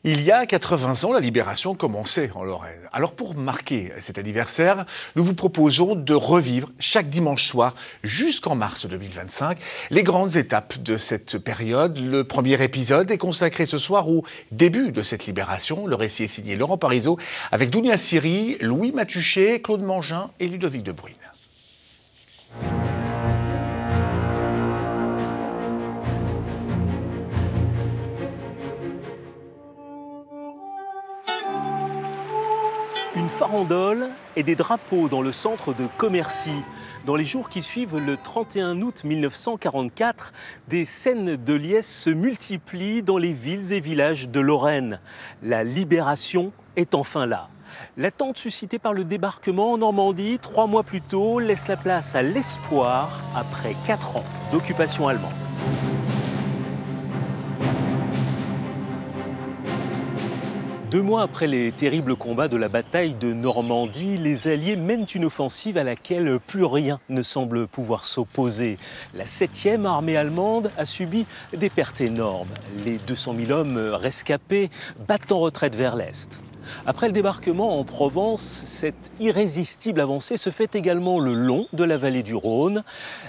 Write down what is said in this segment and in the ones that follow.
Il y a 80 ans, la libération commençait en Lorraine. Alors pour marquer cet anniversaire, nous vous proposons de revivre chaque dimanche soir jusqu'en mars 2025 les grandes étapes de cette période. Le premier épisode est consacré ce soir au début de cette libération. Le récit est signé Laurent Parisot avec Dounia Siri, Louis Matuchet, Claude Mangin et Ludovic de Bruyne. Une farandole et des drapeaux dans le centre de Commercy. Dans les jours qui suivent le 31 août 1944, des scènes de liesse se multiplient dans les villes et villages de Lorraine. La libération est enfin là. L'attente suscitée par le débarquement en Normandie 3 mois plus tôt laisse la place à l'espoir après 4 ans d'occupation allemande. Deux mois après les terribles combats de la bataille de Normandie, les Alliés mènent une offensive à laquelle plus rien ne semble pouvoir s'opposer. La 7e armée allemande a subi des pertes énormes. Les 200 000 hommes rescapés battent en retraite vers l'Est. Après le débarquement en Provence, cette irrésistible avancée se fait également le long de la vallée du Rhône.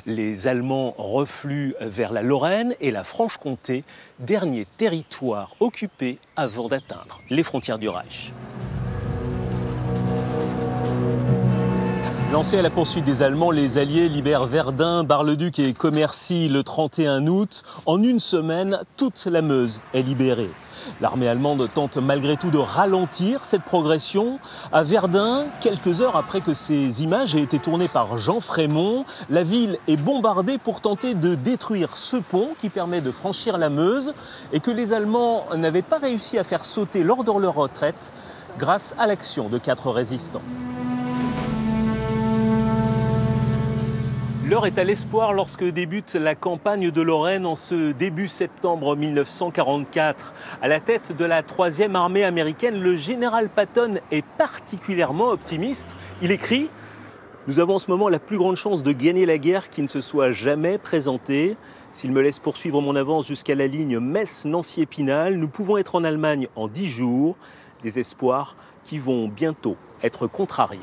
Les Allemands refluent vers la Lorraine et la Franche-Comté, dernier territoire occupé avant d'atteindre les frontières du Reich. Lancés à la poursuite des Allemands, les Alliés libèrent Verdun, Bar-le-Duc et Commercy le 31 août. En une semaine, toute la Meuse est libérée. L'armée allemande tente malgré tout de ralentir cette progression. À Verdun, quelques heures après que ces images aient été tournées par Jean Frémont, la ville est bombardée pour tenter de détruire ce pont qui permet de franchir la Meuse et que les Allemands n'avaient pas réussi à faire sauter lors de leur retraite grâce à l'action de 4 résistants. L'heure est à l'espoir lorsque débute la campagne de Lorraine en ce début septembre 1944. À la tête de la 3e armée américaine, le général Patton est particulièrement optimiste. Il écrit « Nous avons en ce moment la plus grande chance de gagner la guerre qui ne se soit jamais présentée. S'il me laisse poursuivre mon avance jusqu'à la ligne Metz-Nancy-Épinal, nous pouvons être en Allemagne en 10 jours. Des espoirs qui vont bientôt être contrariés. »